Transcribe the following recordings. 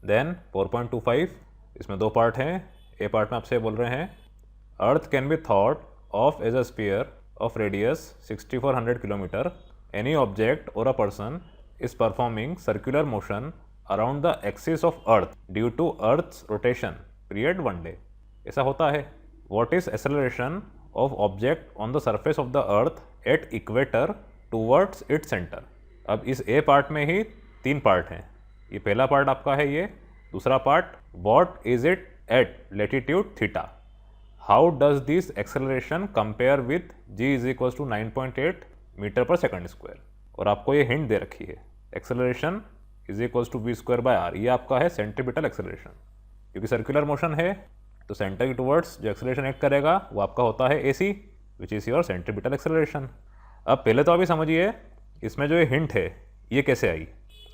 Then 4.25, इसमें दो part हैं। ए पार्ट में आपसे बोल रहे हैं earth can be thought of as a sphere of radius 6400 kilometre. Any object और a person is performing circular motion around the axis of earth due to earth's rotation period 1 day. ऐसा होता है। What is acceleration of object on the surface of the earth at equator towards its centre. अब इस ए part में ही 3 part हैं। ये पहला part आपका है ये। दूसरा part, what is it at latitude theta. How does this acceleration compare with g is equal to 9.8 metre per second square. और आपको ये हिंट दे रखी है, acceleration is equal to v square by r. ये आपका है सेंट्रीपिटल एक्सेलरेशन। क्योंकि सर्कुलर मोशन है तो सेंटर की टुवर्ड्स जो एक्सेलरेशन एक्ट करेगा वो आपका होता है a c, which is your centripetal acceleration. अब पहले तो अभी समझिए इसमें जो ये हिंट है ये कैसे आई।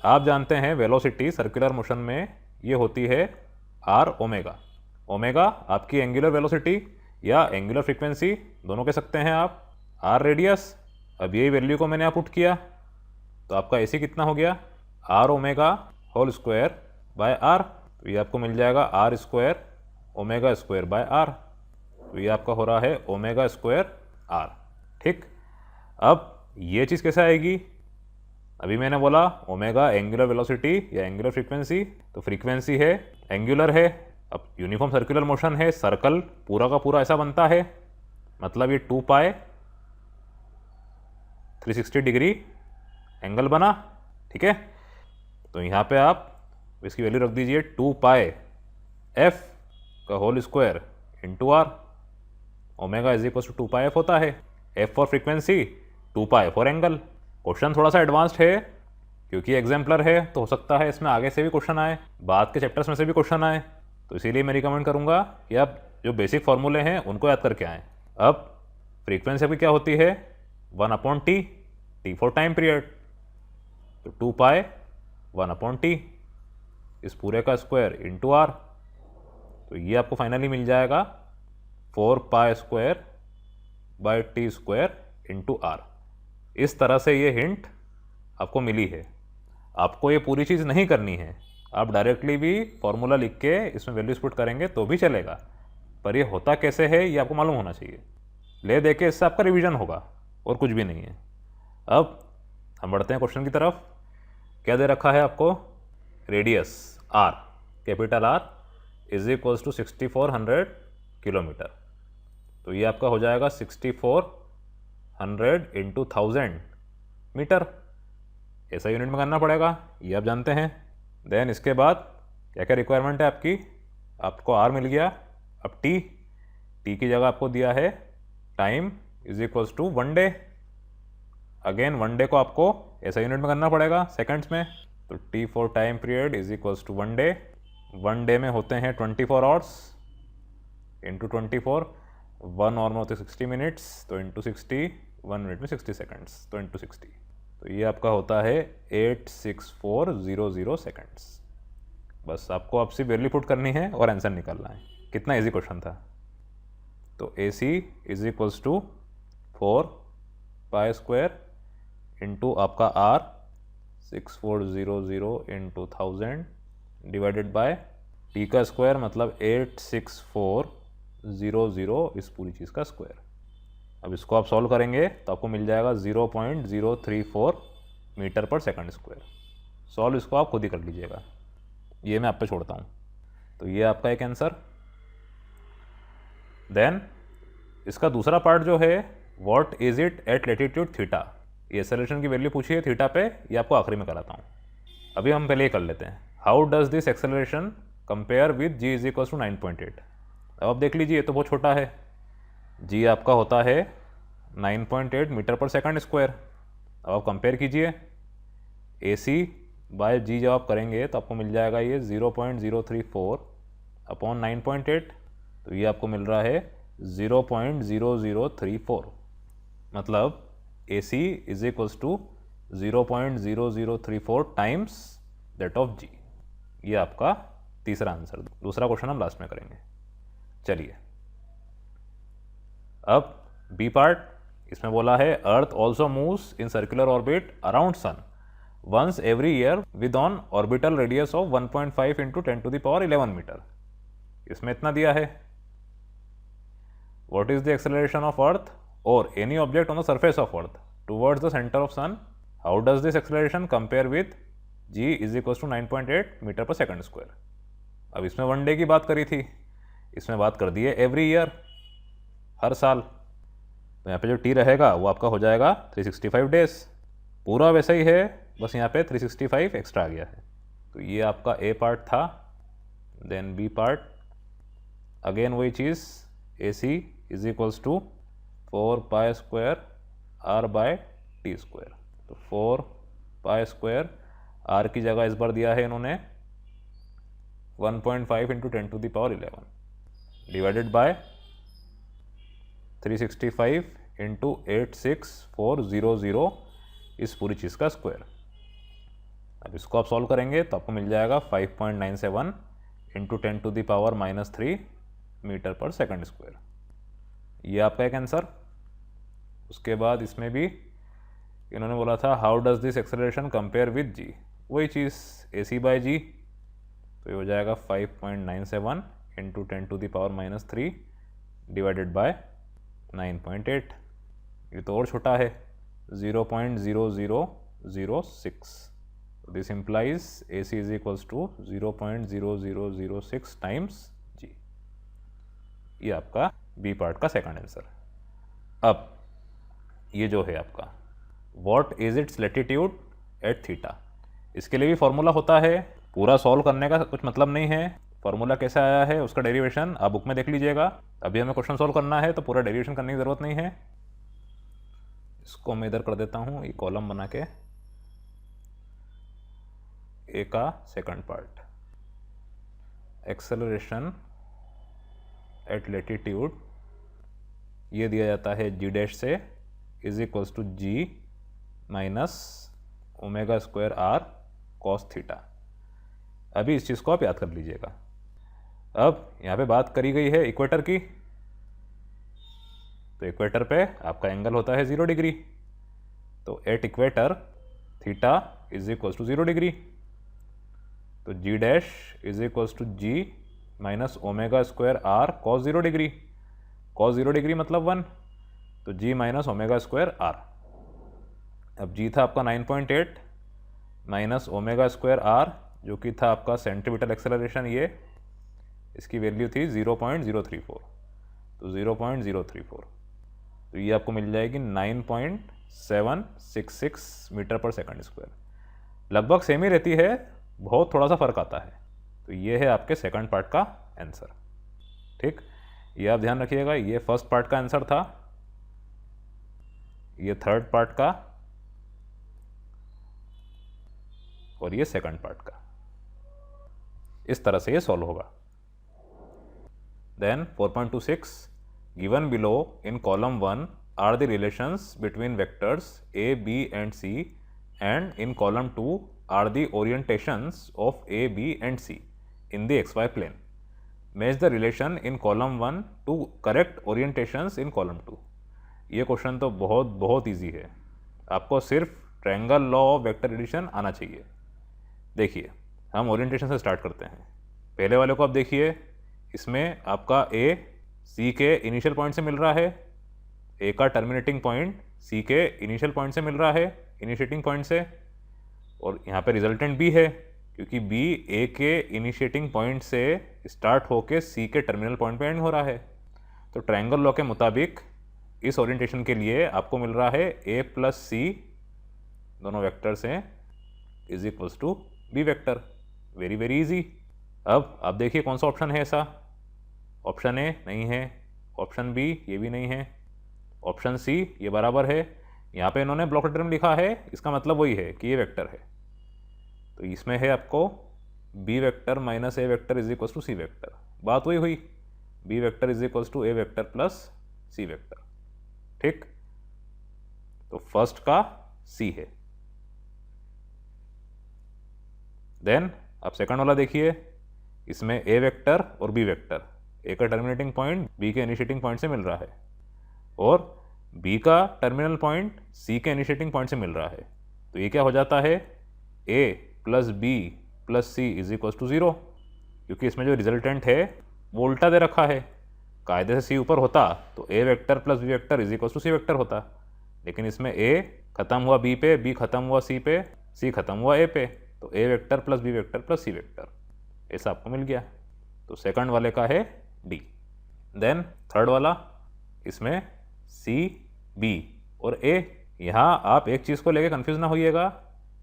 आप जानते हैं वेलोसिटी सर्कुलर मोशन में ये होती है आर ओमेगा। ओमेगा आपकी एंगुलर वेलोसिटी या एंगुलर फ्रीक्वेंसी दोनों कह सकते हैं आप। आर रेडियस, अब यही वैल्यू को मैंने आप पुट किया तो आपका एसी कितना हो गया, r omega whole square by r. तो ये आपको मिल जाएगा r square omega square by r. तो ये आपका हो रहा है ओमेगा स्क्वायर आर। ठीक, अब ये चीज़ कैसे आएगी। अभी मैंने बोला ओमेगा एंगुलर वेलोसिटी या एंगुलर फ्रीक्वेंसी, तो फ्रीक्वेंसी है एंगुलर है। अब यूनिफॉर्म सर्कुलर मोशन है, सर्कल पूरा का पूरा ऐसा बनता है, मतलब ये 2 पाई 360 डिग्री एंगल बना। ठीक है, तो यहाँ पे आप इसकी वैल्यू रख दीजिए 2 पाई एफ का whole square into r. Omega is equal to 2 pi f होता है। F for frequency, 2 pi for angle. Question थोड़ा सा एडवांस्ड है क्योंकि एग्जाम्पलर है, तो हो सकता है इसमें आगे से भी क्वेश्चन आए, बाद के चैप्टर्स में से भी क्वेश्चन आए। तो इसीलिए मैं रिकमेंड करूंगा कि आप जो बेसिक फॉर्मूले हैं उनको याद करके आएँ। अब फ्रीक्वेंसी अभी क्या होती है 1/t, T for time period, तो 2 पाई 1/t इस पूरे का स्क्वायर इंटू आर। तो ये आपको फाइनली मिल जाएगा 4 pi square by t square into r. इस तरह से ये हिंट आपको मिली है। आपको ये पूरी चीज़ नहीं करनी है, आप डायरेक्टली भी फॉर्मूला लिख के इसमें वैल्यूज पुट करेंगे तो भी चलेगा, पर ये होता कैसे है ये आपको मालूम होना चाहिए। ले दे के इससे आपका रिवीजन होगा और कुछ भी नहीं है। अब हम बढ़ते हैं क्वेश्चन की तरफ। क्या दे रखा है आपको, radius r, capital r is equals to 6400 kilometre. तो ये आपका हो जाएगा 6400 इंटू 1000 मीटर। ऐसा यूनिट में करना पड़ेगा, ये आप जानते हैं। देन इसके बाद क्या क्या रिक्वायरमेंट है आपकी, आपको आर मिल गया। अब टी की जगह आपको दिया है time is equals to 1 day. Again 1 day को आपको ऐसा यूनिट में करना पड़ेगा सेकंड्स में। तो t for time period is equals to 1 day. 1 day में होते हैं 24 आवर्स इंटू 24, 1 आवर में होते 60 मिनट्स, तो इंटू 60, 1 मिनट में 60 सेकंड्स, तो इंटू 60। तो ये आपका होता है 86400 सेकंड्स। बस आपको आपसी वैल्यू पुट करनी है और आंसर निकालना है। कितना इजी क्वेश्चन था। तो a c is equals to 4 pi square into आपका r 6400 into 1000 divided by t का स्क्वायर मतलब 86400 इस पूरी चीज़ का स्क्वायर। अब इसको आप सॉल्व करेंगे तो आपको मिल जाएगा 0.034 metre per second square. Solve इसको आप खुद ही कर लीजिएगा, ये मैं आप पे छोड़ता हूँ। तो ये आपका एक आंसर। देन इसका दूसरा पार्ट जो है, what is it at latitude theta. ये एक्सेलरेशन की वैल्यू पूछी है थीटा पे, ये आपको आखिरी में कराता हूँ। अभी हम पहले ही कर लेते हैं। How does this acceleration compare with g is equal to 9.8। अब आप देख लीजिए, ये तो बहुत छोटा है। जी आपका होता है 9.8 मीटर पर सेकंड स्क्वायर। अब आप कंपेयर कीजिए, ए सी बाय जी जब आप करेंगे तो आपको मिल जाएगा ये 0.034 अपॉन 9.8। तो ये आपको मिल रहा है 0.0034, मतलब a c is equals to 0.0034 times that of g. ये आपका तीसरा आंसर। दूसरा क्वेश्चन हम लास्ट में करेंगे। चलिए अब बी पार्ट, इसमें बोला है earth also moves in circular orbit around sun once every year with on orbital radius of 1.5 into 10 to the power 11 metre. इसमें इतना दिया है। What is the acceleration of Earth or any object on the surface of Earth towards the center of Sun? How does this acceleration compare with g is equals to 9.8 metre per second square. अब इसमें one day की बात करी थी, इसमें बात कर दी है एवरी ईयर, हर साल। तो यहाँ पे जो टी रहेगा वो आपका हो जाएगा 365 डेज। पूरा वैसा ही है, बस यहाँ पे 365 एक्स्ट्रा आ गया है। तो ये आपका ए पार्ट था। देन बी पार्ट, अगेन वही चीज़, a c is equals to 4 pi square r by t square. तो 4 पाई स्क्वायर आर की जगह इस बार दिया है इन्होंने 1.5 into 10 to the power 11 divided by 365 into 86400 इस पूरी चीज़ का स्क्वायर। अब इसको आप सॉल्व करेंगे तो आपको मिल जाएगा 5.97 into 10 to the power -3 metre per second square. ये आपका एक आंसर। उसके बाद इसमें भी इन्होंने बोला था how does this acceleration compare with g, वही चीज़ ए सी बाई जी। तो ये हो जाएगा 5.97 into 10 to the power -3 divided by 9.8। ये तो और छोटा है, 0.0006। This implies a c is equals to 0.0006 times g. ये आपका बी पार्ट का सेकंड आंसर। अब ये जो है आपका what is its latitude at theta, इसके लिए भी फॉर्मूला होता है। पूरा सॉल्व करने का कुछ मतलब नहीं है, फॉर्मूला कैसे आया है उसका डेरिवेशन आप बुक में देख लीजिएगा। अभी हमें क्वेश्चन सॉल्व करना है तो पूरा डेरिवेशन करने की ज़रूरत नहीं है। इसको मैं इधर कर देता हूँ, ये कॉलम बना के। ए का second part, acceleration at latitude, ये दिया जाता है जी डैश से is equals to g minus omega square r cos theta. अभी इस चीज़ को आप याद कर लीजिएगा। अब यहाँ पे बात करी गई है इक्वेटर की, तो इक्वेटर पे आपका एंगल होता है 0 डिग्री। तो at equator theta is equals to 0 degree. तो g dash is equals to g minus omega square r cos 0 degree. Cos 0 degree मतलब 1, तो g minus omega square r. अब जी था आपका 9.8 माइनस ओमेगा स्क्वायर आर जो कि था आपका सेंटीमीटर एक्सेलरेशन, ये इसकी वैल्यू थी 0.034। तो 0.034, तो ये आपको मिल जाएगी 9.766 मीटर पर सेकंड स्क्वायर। लगभग सेम ही रहती है, बहुत थोड़ा सा फर्क आता है। तो ये है आपके सेकंड पार्ट का आंसर। ठीक, ये आप ध्यान रखिएगा। ये फर्स्ट पार्ट का आंसर था, ये थर्ड पार्ट का, और ये सेकंड पार्ट का। इस तरह से ये सॉल्व होगा। Then 4.26 given below in column 1 are the relations between vectors a b and c, and in column 2 are the orientations of a b and c in the XY plane. Match the relation in column 1 to correct orientations in column 2। ये question तो बहुत easy है, आपको सिर्फ triangle law of vector addition आना चाहिए। देखिए, हम ओरिएंटेशन से स्टार्ट करते हैं। पहले वाले को आप देखिए, इसमें आपका ए सी के इनिशियल पॉइंट से मिल रहा है, ए का टर्मिनेटिंग पॉइंट सी के इनिशियल पॉइंट से मिल रहा है, इनिशिएटिंग पॉइंट से। और यहाँ पे रिजल्टेंट बी है, क्योंकि बी ए के इनिशिएटिंग पॉइंट से स्टार्ट होके सी के टर्मिनल पॉइंट पे एंड हो रहा है। तो ट्रायंगल लॉ के मुताबिक इस ओरिएंटेशन के लिए आपको मिल रहा है ए प्लस सी, दोनों वेक्टर्स हैं, is equals to b vector. Very easy. अब आप देखिए कौन सा ऑप्शन है ऐसा। ऑप्शन ए नहीं है, ऑप्शन बी ये भी नहीं है, ऑप्शन सी ये बराबर है। यहाँ पे इन्होंने ब्लॉक डायग्राम लिखा है, इसका मतलब वही है कि ये वेक्टर है। तो इसमें है आपको b vector minus a vector is equals to C vector. बात वही हुई, b vector is equals to a vector plus c vector. ठीक, तो फर्स्ट का सी है। देन आप सेकंड वाला देखिए, इसमें ए वेक्टर और बी वेक्टर, ए का टर्मिनेटिंग पॉइंट बी के इनिशिएटिंग पॉइंट से मिल रहा है, और बी का टर्मिनल पॉइंट सी के इनिशिएटिंग पॉइंट से मिल रहा है। तो ये क्या हो जाता है, a plus b plus c is equal to 0, क्योंकि इसमें जो रिजल्टेंट है वो उल्टा दे रखा है। कायदे से सी ऊपर होता तो ए vector plus B vector is equal to C vector होता, लेकिन इसमें ए खत्म हुआ बी पे, बी खत्म हुआ सी पे, सी खत्म हुआ ए पे, तो ए vector plus B vector plus c vector, ऐसा आपको मिल गया। तो सेकंड वाले का है डी। देन थर्ड वाला, इसमें सी बी और ए। यहाँ आप एक चीज़ को लेके कंफ्यूज ना होइएगा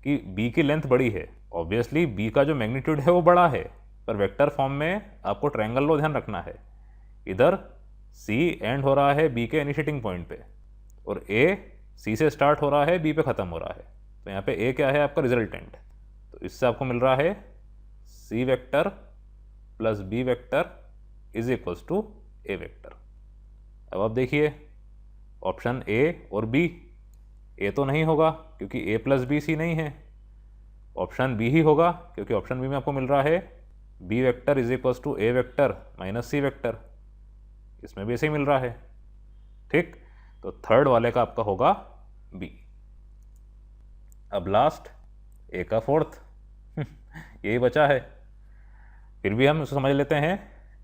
कि बी की लेंथ बड़ी है, ऑब्वियसली बी का जो मैग्नीट्यूड है वो बड़ा है, पर वेक्टर फॉर्म में आपको ट्रायंगल लो ध्यान रखना है। इधर सी एंड हो रहा है बी के इनिशिएटिंग पॉइंट पे, और ए सी से स्टार्ट हो रहा है बी पे ख़त्म हो रहा है। तो यहाँ पे ए क्या है आपका रिजल्टेंट, तो इससे आपको मिल रहा है c vector plus B vector is equals to a vector. अब आप देखिए ऑप्शन ए और बी, ए तो नहीं होगा क्योंकि ए प्लस बी सी नहीं है, ऑप्शन बी ही होगा क्योंकि ऑप्शन बी में आपको मिल रहा है b vector is equals to a vector minus c vector, इसमें भी ऐसे ही मिल रहा है। ठीक, तो थर्ड वाले का आपका होगा बी। अब लास्ट ए का फोर्थ यही बचा है, फिर भी हम उसको समझ लेते हैं।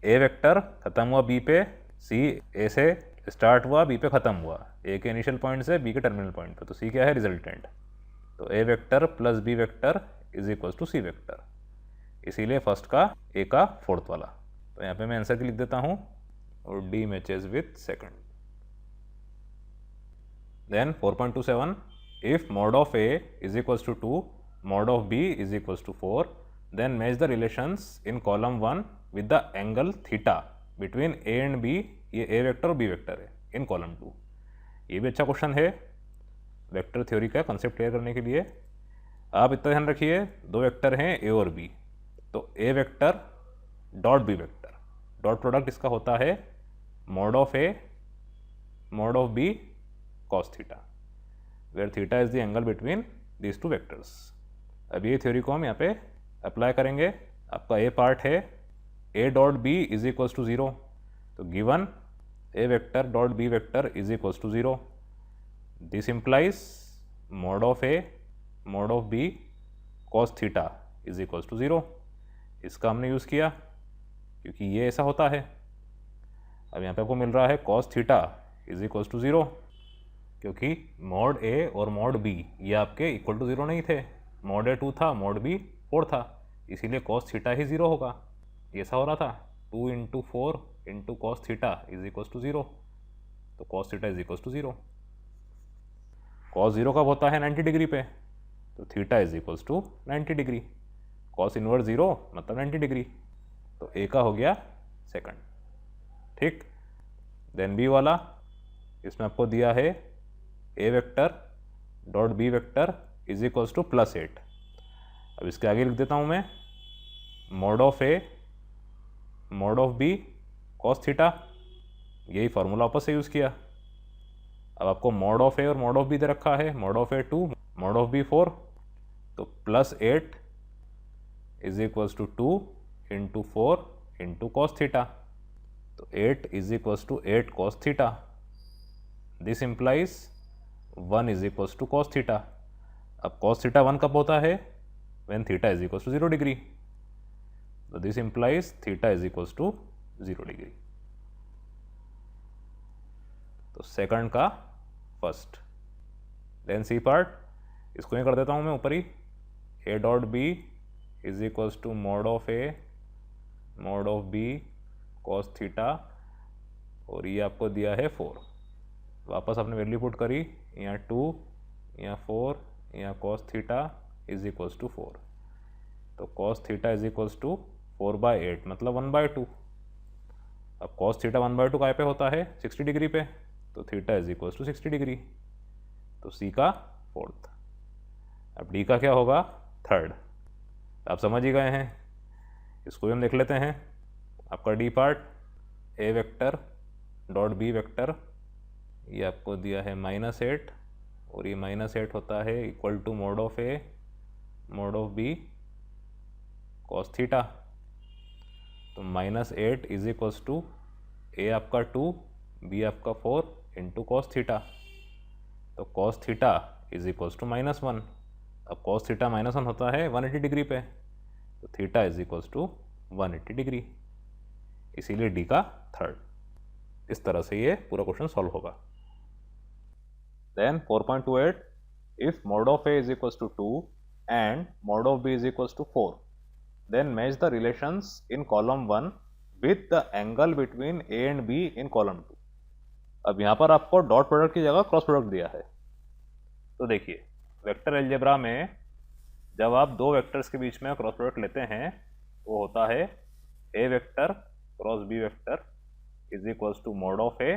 ए वेक्टर खत्म हुआ बी पे, सी ए से स्टार्ट हुआ बी पे ख़त्म हुआ, ए के इनिशियल पॉइंट से बी के टर्मिनल पॉइंट पे, तो सी क्या है रिजल्टेंट। तो ए vector plus B vector is equals to C vector, इसीलिए फर्स्ट का ए का फोर्थ वाला। तो यहाँ पे मैं आंसर की लिख देता हूँ और d matches with second. Then 4.27, if mod of a is equals to 2, mod of b is equals to 4, then match the relations in column 1 with the angle theta between a and b। ये a vector और b vector है इन column 2। ये भी अच्छा question है vector theory का concept clear करने के लिए। आप इतना ध्यान रखिए, दो वेक्टर हैं a और b, तो a vector dot b vector, dot product इसका होता है mod of a mod of b cos theta, where theta is the angle between these two vectors. अब ये थ्योरी को हम यहाँ पे अप्लाई करेंगे। आपका ए पार्ट है a dot b is equals to 0, तो given a vector dot b vector is equals to 0, this implies mod of a mod of b cos theta is equals to 0। इसका हमने use किया क्योंकि ये ऐसा होता है। अब यहाँ पे आपको मिल रहा है cos theta is equals to 0, क्योंकि mod a और mod b ये आपके इक्वल टू 0 नहीं थे, mod a 2 था, mod b 4 था, इसीलिए cos थीटा ही 0 होगा। ऐसा हो रहा था 2 into 4 into cos theta is equals to 0, तो cos theta is equals to 0। cos 0 कब होता है 90 डिग्री पे, तो theta is equals to 90 degree, cos inverse 0 मतलब 90 डिग्री, तो ए का हो गया सेकंड। ठीक, देन बी वाला, इसमें आपको दिया है a vector dot b vector is equals to +8। अब इसके आगे लिख देता हूँ मैं mod of A mod of b cos theta, यही फार्मूला वापस से यूज़ किया। अब आपको mod ऑफ ए और mod ऑफ बी दे रखा है, mod of a 2 mod of b 4, तो +8 is equals to 2 into 4 into cos theta, तो 8 is equals to 8 cos theta, this implies 1 is equals to cos theta. अब cos theta 1 कब होता है, when theta is equals to 0 degree, तो this implies theta is equals to 0 degree. तो second का first. Then c part, इसको ही कर देता हूँ मैं ऊपर ही, a dot b is equals to mod of A mod of b cos theta, और ये आपको दिया है 4। वापस आपने वैल्यू पुट करी, यहाँ 2 यहाँ 4 यहाँ cos theta is equals to 4, तो cos theta is equals to 4/8 मतलब 1/2। अब cos थीटा 1/2 काय पे होता है 60 डिग्री पे, तो theta is equals to 60 degree, तो सी का फोर्थ। अब डी का क्या होगा, थर्ड। आप समझ ही गए हैं, इसको भी हम देख लेते हैं। आपका डी पार्ट, ए वेक्टर डॉट बी वेक्टर, ये आपको दिया है -8, और ये -8 होता है equal to mod of A mod of b cos theta, तो -8 इज इक्वल्स टू ए आपका 2 बी आपका 4 इंटू cos थीटा, तो cos theta is equals to -1, अब cos थीटा -1 होता है 180 डिग्री पे, तो theta is equals to 180 degree, इसीलिए डी का थर्ड। इस तरह से ये पूरा क्वेश्चन सॉल्व होगा। Then 4.28, if mod of A is equals to 2 and mod of B is equals to 4, then match the relations in column 1 with the angle between A and B in column 2। अब यहाँ पर आपको dot product की जगह cross product दिया है। तो देखिए, वेक्टर अलजेब्रा में जब आप दो वेक्टर्स के बीच में क्रॉस प्रोडक्ट लेते हैं, वो होता है a vector cross b vector is equals to mod of A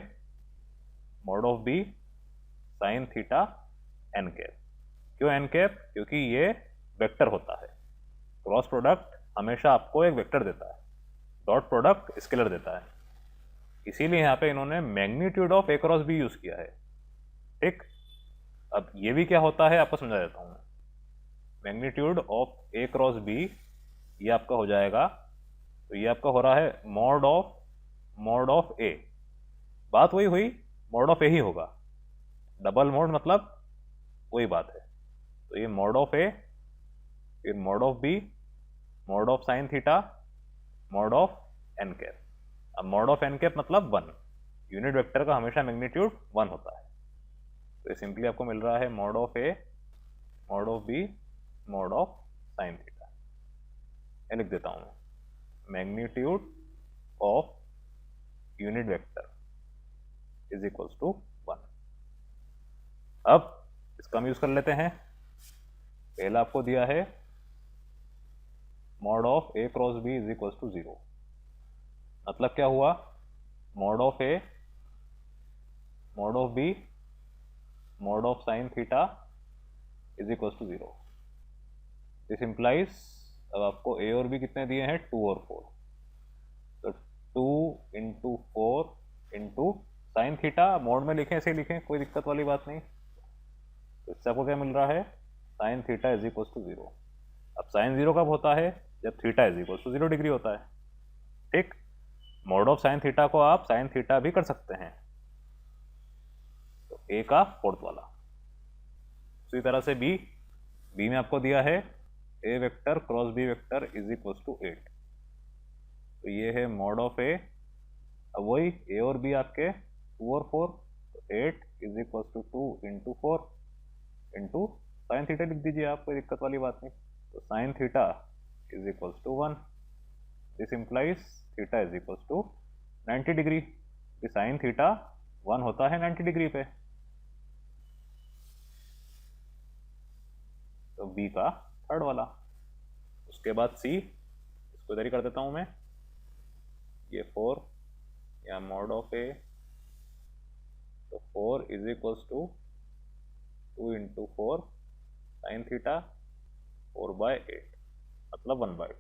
mod of b sine theta n cap. क्यों एन कैप? क्योंकि ये वेक्टर होता है। क्रॉस प्रोडक्ट हमेशा आपको एक वेक्टर देता है, डॉट प्रोडक्ट स्केलर देता है, इसीलिए यहाँ पे इन्होंने magnitude of A cross B use किया है। ठीक, अब ये भी क्या होता है आपको समझा देता हूँ मैं। Magnitude of A cross B ये आपका हो जाएगा, तो ये आपका हो रहा है mod ऑफ ए, बात वही हुई, mod ऑफ ए ही होगा, डबल मोड मतलब वही बात है। तो ये mod ऑफ ए, फिर mod of B, mod of sine theta, mod of N cap. अब mod ऑफ एन कैप मतलब 1, यूनिट वेक्टर का हमेशा मैग्नीट्यूड 1 होता है। तो ये सिंपली आपको मिल रहा है mod of A, mod of B, mod of sine theta. ये लिख देता हूं मैं, magnitude of unit vector is equals to 1। अब इसका हम यूज कर लेते हैं। पहला आपको दिया है mod of A cross B is equals to 0, मतलब क्या हुआ, mod of A, mod of B, mod of sine theta is equals to 0। This implies, अब आपको ए और बी कितने दिए हैं, 2 और 4, तो 2 into 4 into sine theta, mode में लिखें ऐसे लिखें, कोई दिक्कत वाली बात नहीं। तो इससे आपको क्या मिल रहा है, sine theta is equals to 0। अब साइन 0 कब होता है, जब theta is equals to 0 degree होता है। ठीक, मोड ऑफ साइन थीटा को आप साइन थीटा भी कर सकते हैं, तो ए का फोर्थ वाला। उसी तरह से बी में आपको दिया है a vector cross b vector is equals to 8, तो ये है mod ऑफ ए। अब वही ए और बी आपके 2 और 4, तो 8 is equals to 2 into 4 into sine theta लिख दीजिए आप, कोई दिक्कत वाली बात नहीं। तो sine theta is equals to 1, this implies theta is equals to 90 degree. Sine theta 1 होता है 90 डिग्री पे। तो बी का थर्ड वाला। उसके बाद सी, इसको इधर ही कर देता हूं मैं, ये 4 या mod ऑफ ए, तो 4 is equals to 2 into 4 sine theta 4/8, मतलब 1/2।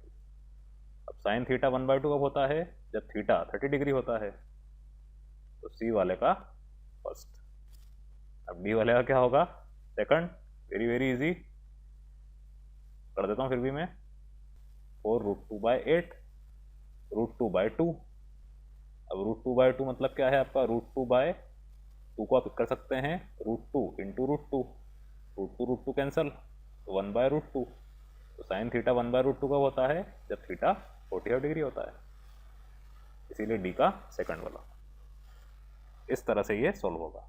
अब साइन थीटा 1/2 कब होता है, जब थीटा 30 डिग्री होता है। तो सी वाले का फर्स्ट। अब डी वाले का क्या होगा, सेकंड। वेरी वेरी इजी, कर देता हूँ फिर भी मैं, 4√2/8, √2/2। अब √2/2 मतलब क्या है आपका, √2/2 को आप कर सकते हैं √2 इंटू √2, √2 कैंसल, तो 1/√2। तो साइन थीटा 1/√2 कब होता है, जब थीटा 45 डिग्री होता है, इसीलिए डी का सेकंड वाला। इस तरह से ये सॉल्व होगा।